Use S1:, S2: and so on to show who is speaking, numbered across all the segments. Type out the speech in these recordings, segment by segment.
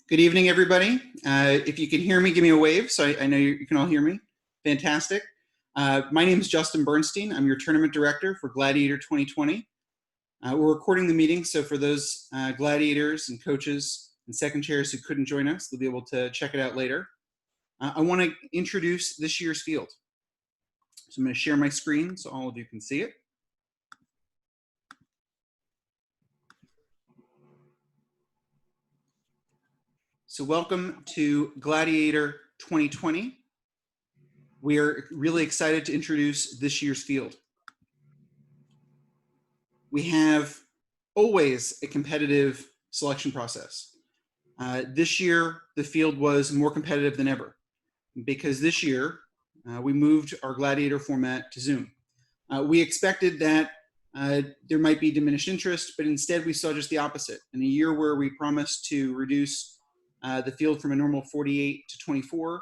S1: Good evening, everybody. If you can hear me, give me a wave so I know you can all hear me. Fantastic. My name is Justin Bernstein. I'm your tournament director for Gladiator 2020. We're recording the meeting, so for those gladiators and coaches and second chairs who couldn't join us, they'll be able to check it out later. I want to introduce this year's field. So I'm going to share my screen so all of you can see it. So welcome to Gladiator 2020. We are really excited to introduce this year's field. We have always a competitive selection process. This year, the field was more competitive than ever because this year we moved our Gladiator format to Zoom. We expected that there might be diminished interest, but instead we saw just the opposite. In a year where we promised to reduce the field from a normal 48 to 24,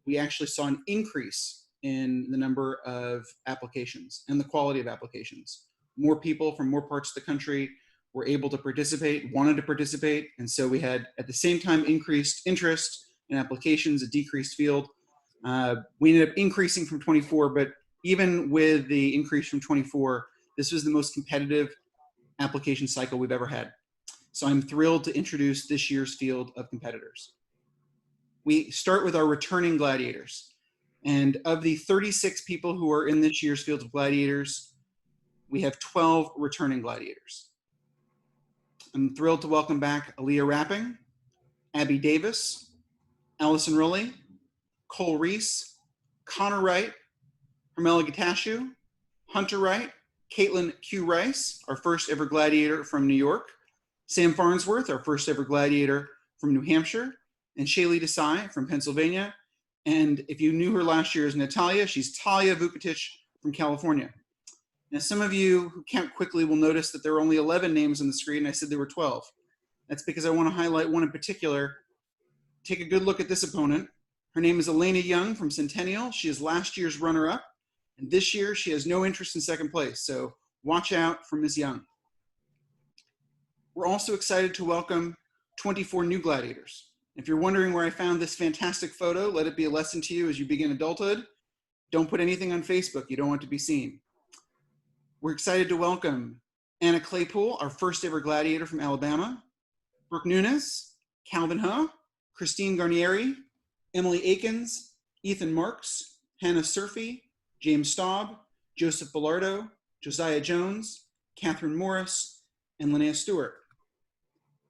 S1: we actually saw an increase in the number of applications and the quality of applications. More people from more parts of the country were able to participate, wanted to participate, and so we had at the same time increased interest in applications, a decreased field. We ended up increasing from 24, but even with the increase from 24, this was the most competitive application cycle we've ever had. So I'm thrilled to introduce this year's field of competitors. We start with our returning gladiators. And of the 36 people who are in this year's field of gladiators, we have 12 returning gladiators. I'm thrilled to welcome back Aaliyah Rapping, Abby Davis, Allison Rowley, Cole Reese, Connor Wright, Hermela Gatashu, Hunter Wright, Caitlin Q. Rice, our first ever gladiator from New York, Sam Farnsworth, our first ever gladiator from New Hampshire, and Shaylee Desai from Pennsylvania. And if you knew her last year as Natalia, she's Talia Vukotic from California. Now, some of you who count quickly will notice that there are only 11 names on the screen. I said there were 12. That's because I want to highlight one in particular. Take a good look at this opponent. Her name is Elena Young from Centennial. She is last year's runner-up, and this year she has no interest in second place, so watch out for Ms. Young. We're also excited to welcome 24 new gladiators. If you're wondering where I found this fantastic photo, let it be a lesson to you as you begin adulthood. Don't put anything on Facebook you don't want to be seen. We're excited to welcome Anna Claypool, our first ever gladiator from Alabama, Brooke Nunes, Calvin Huh, Christine Garnieri, Emily Akins, Ethan Marks, Hannah Surfey, James Staub, Joseph Bellardo, Josiah Jones, Catherine Morris, and Linnea Stewart.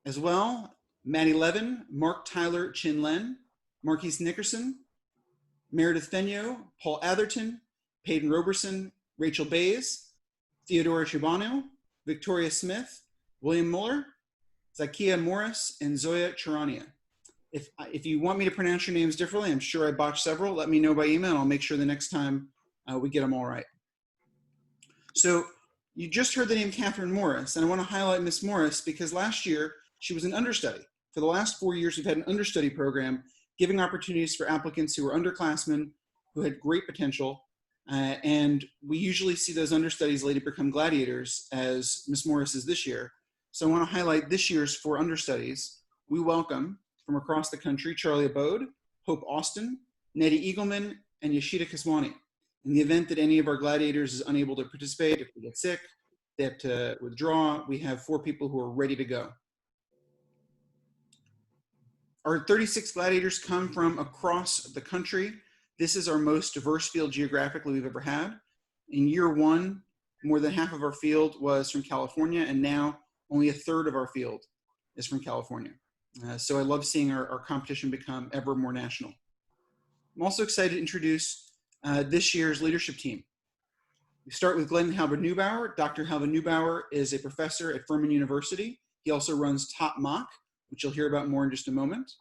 S1: As well, Maddie Levin, Mark Tyler Chin Len, Marquise Nickerson, Meredith Fenyo, Paul Atherton, Peyton Roberson, Rachel Bays, Theodora Shibano, Victoria Smith, William Muller, Zakia Morris, and Zoya Charania. If you want me to pronounce your names differently, I'm sure I botched several, let me know by email and I'll make sure the next time we get them all right. So you just heard the name Catherine Morris, and I want to highlight Miss Morris because last year she was an understudy. For the last 4 years, we've had an understudy program giving opportunities for applicants who are underclassmen who had great potential. And we usually see those understudies later become gladiators, as Miss Morris is this year. So I want to highlight this year's 4 understudies. We welcome from across the country Charlie Abode, Hope Austin, Nettie Eagleman, and Yoshida Kiswani. In the event that any of our gladiators is unable to participate, if they get sick, they have to withdraw, we have 4 people who are ready to go. Our 36 gladiators come from across the country. This is our most diverse field geographically we've ever had. In year 1, more than half of our field was from California, and now only a third of our field is from California. So I love seeing our competition become ever more national. I'm also excited to introduce this year's leadership team. We start with Glenn Halber-Neubauer. Dr. Halber-Neubauer is a professor at Furman University. He also runs Top Mock, which you'll hear about more in just a moment.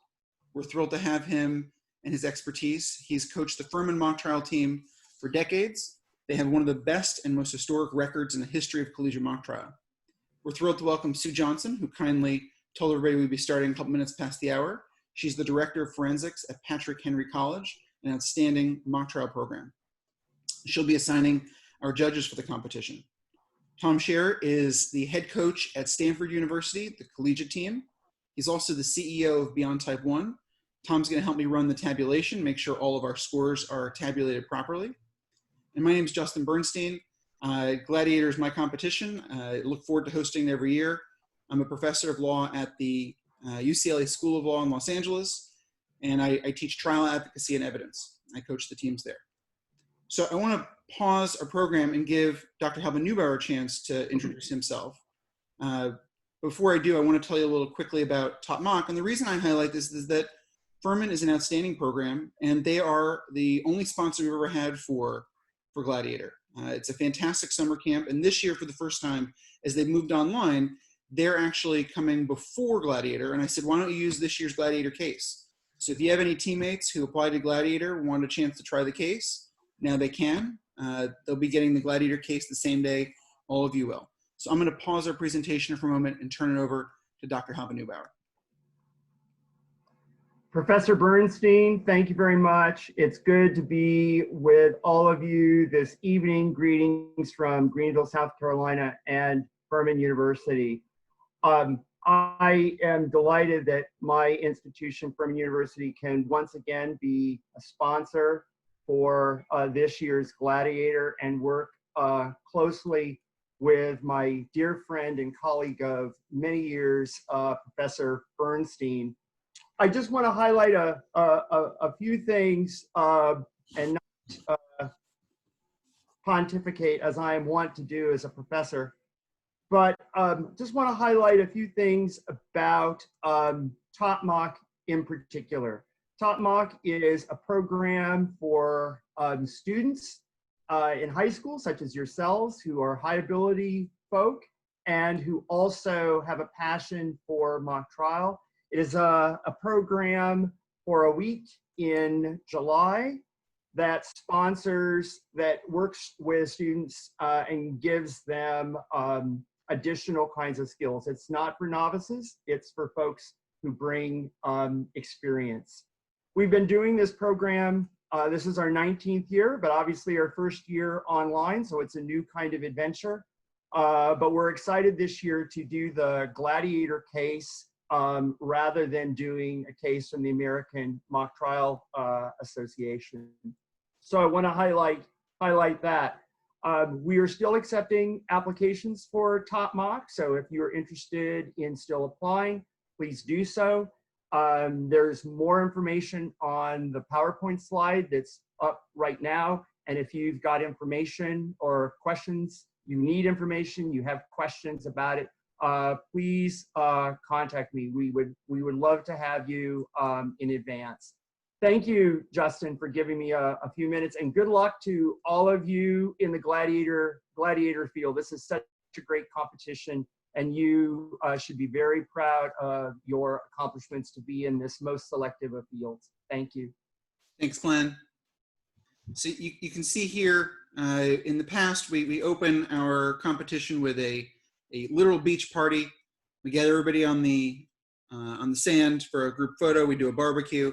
S1: We're thrilled to have him and his expertise. He's coached the Furman mock trial team for decades. They have one of the best and most historic records in the history of collegiate mock trial. We're thrilled to welcome Sue Johnson, who kindly told everybody we'd be starting a couple minutes past the hour. She's the director of forensics at Patrick Henry College, an outstanding mock trial program. She'll be assigning our judges for the competition. Tom Scherer is the head coach at Stanford University, the collegiate team. He's also the CEO of Beyond Type 1. Tom's going to help me run the tabulation, make sure all of our scores are tabulated properly. And my name is Justin Bernstein. Gladiator is my competition. I look forward to hosting it every year. I'm a professor of law at the UCLA School of Law in Los Angeles, and I teach trial advocacy and evidence. I coach the teams there. So I want to pause our program and give Dr. Halvin Neubauer a chance to introduce himself. Before I do, I want to tell you a little quickly about Top Mock. And the reason I highlight this is that Furman is an outstanding program, and they are the only sponsor we've ever had for Gladiator. It's a fantastic summer camp, and this year, for the first time, as they've moved online, they're actually coming before Gladiator. And I said, why don't you use this year's Gladiator case? So if you have any teammates who applied to Gladiator, want a chance to try the case, now they can. They'll be getting the Gladiator case the same day all of you will. So I'm going to pause our presentation for a moment and turn it over to Dr. Halvin Neubauer.
S2: Professor Bernstein, thank you very much. It's good to be with all of you this evening. Greetings from Greenville, South Carolina, and Furman University. I am delighted that my institution, Furman University, can once again be a sponsor for this year's Gladiator and work closely with my dear friend and colleague of many years, Professor Bernstein. I just want to highlight a few things and not pontificate as I am wont to do as a professor, but just want to highlight a few things about Top Mock in particular. Top Mock is a program for students in high school, such as yourselves, who are high ability folk and who also have a passion for mock trial. It is a program for a week in July that works with students and gives them additional kinds of skills. It's not for novices, it's for folks who bring experience. We've been doing this program, this is our 19th year, but obviously our first year online, so it's a new kind of adventure. But we're excited this year to do the Gladiator case rather than doing a case from the American Mock Trial Association. So I want to highlight that. We are still accepting applications for Top Mock, so if you're interested in still applying, please do so. There's more information on the PowerPoint slide that's up right now, and if you've got information or questions, you need information, you have questions about it, please contact me. We would love to have you in advance. Thank you, Justin, for giving me a few minutes, and good luck to all of you in the Gladiator field. This is such a great competition, and you should be very proud of your accomplishments to be in this most selective of fields. Thank you.
S1: Thanks, Glenn. So you can see here, in the past, we open our competition with a literal beach party. We get everybody on the sand for a group photo. We do a barbecue.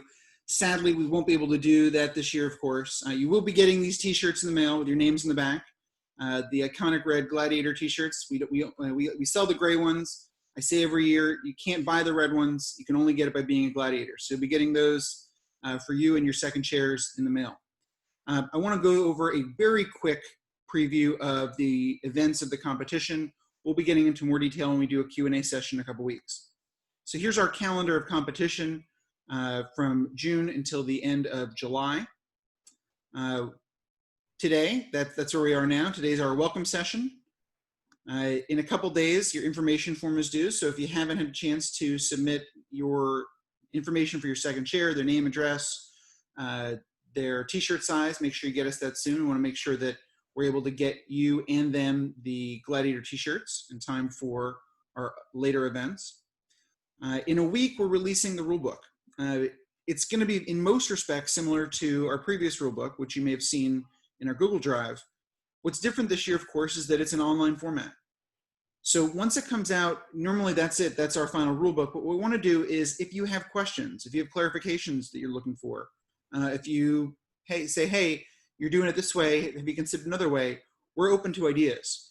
S1: Sadly, we won't be able to do that this year, of course. You will be getting these t-shirts in the mail with your names in the back. The iconic red Gladiator t-shirts. We sell the gray ones. I say every year, you can't buy the red ones. You can only get it by being a Gladiator. So you'll be getting those for you and your second chairs in the mail. I want to go over a very quick preview of the events of the competition. We'll be getting into more detail when we do a Q&A session in a couple weeks. So here's our calendar of competition from June until the end of July. Today, that's where we are now. Today's our welcome session. In a couple days, your information form is due. So if you haven't had a chance to submit your information for your second chair, their name, address, their t-shirt size, make sure you get us that soon. We want to make sure that we're able to get you and them the Gladiator t-shirts in time for our later events. In a week, we're releasing the rule book. It's going to be, in most respects, similar to our previous rule book, which you may have seen in our Google Drive. What's different this year, of course, is that it's an online format. So once it comes out, normally that's it. That's our final rule book. But what we want to do is, if you have questions, if you have clarifications that you're looking for, if you say, hey, you're doing it this way, have you considered another way? We're open to ideas.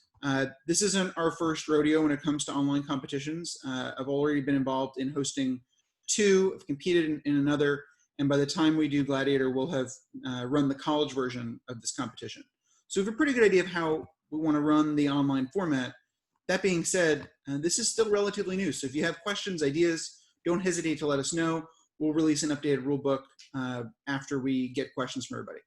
S1: This isn't our first rodeo when it comes to online competitions. I've already been involved in hosting 2, I've competed in another, and by the time we do Gladiator, we'll have run the college version of this competition. So we have a pretty good idea of how we want to run the online format. That being said, this is still relatively new. So if you have questions, ideas, don't hesitate to let us know. We'll release an updated rulebook after we get questions from everybody.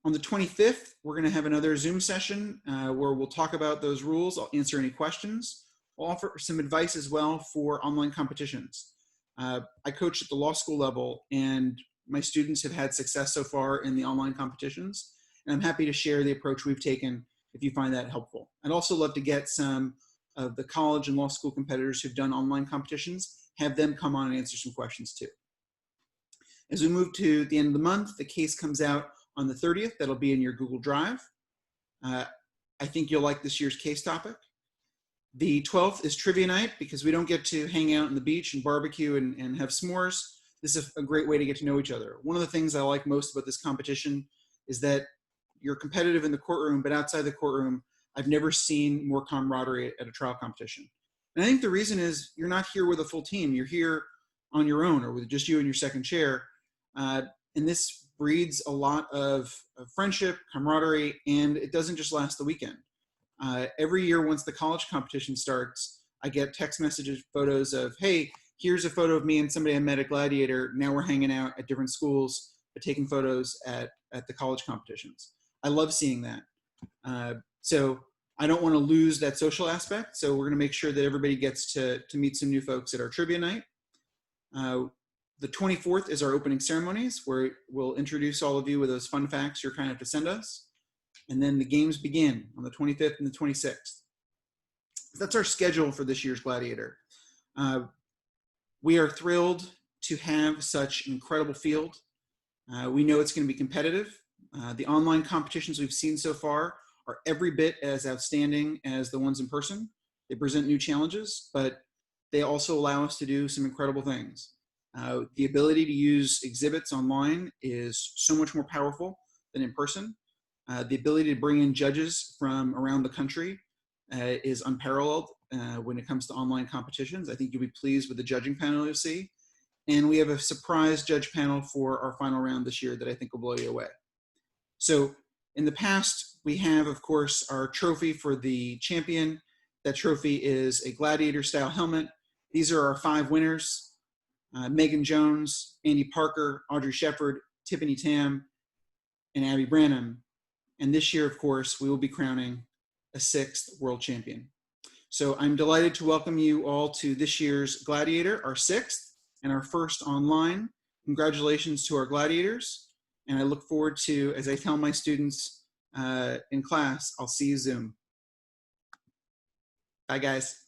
S1: On the 25th, we're going to have another Zoom session where we'll talk about those rules. I'll answer any questions. I'll offer some advice as well for online competitions. I coach at the law school level, and my students have had success so far in the online competitions. And I'm happy to share the approach we've taken if you find that helpful. I'd also love to get some of the college and law school competitors who've done online competitions, have them come on and answer some questions too. As we move to the end of the month, the case comes out on the 30th. That'll be in your Google Drive. I think you'll like this year's case topic. The 12th is trivia night because we don't get to hang out on the beach and barbecue and have s'mores. This is a great way to get to know each other. One of the things I like most about this competition is that you're competitive in the courtroom, but outside the courtroom, I've never seen more camaraderie at a trial competition. And I think the reason is you're not here with a full team. You're here on your own or with just you and your second chair. And this breeds a lot of friendship, camaraderie, and it doesn't just last the weekend. Every year once the college competition starts, I get text messages, photos of, hey, here's a photo of me and somebody I met at Gladiator. Now we're hanging out at different schools, but taking photos at the college competitions. I love seeing that. So I don't want to lose that social aspect. So we're going to make sure that everybody gets to meet some new folks at our trivia night. The 24th is our opening ceremonies, where we'll introduce all of you with those fun facts you're kind of to send us. And then the games begin on the 25th and the 26th. That's our schedule for this year's Gladiator. We are thrilled to have such an incredible field. We know it's going to be competitive. The online competitions we've seen so far are every bit as outstanding as the ones in person. They present new challenges, but they also allow us to do some incredible things. The ability to use exhibits online is so much more powerful than in person. The ability to bring in judges from around the country is unparalleled when it comes to online competitions. I think you'll be pleased with the judging panel you'll see. And we have a surprise judge panel for our final round this year that I think will blow you away. So in the past, we have, of course, our trophy for the champion. That trophy is a Gladiator style helmet. These are our 5 winners. Megan Jones, Andy Parker, Audrey Shepard, Tiffany Tam, and Abby Branham. And this year, of course, we will be crowning a 6th world champion. So I'm delighted to welcome you all to this year's Gladiator, our 6th and our first online. Congratulations to our Gladiators. And I look forward to, as I tell my students in class, I'll see you Zoom. Bye, guys.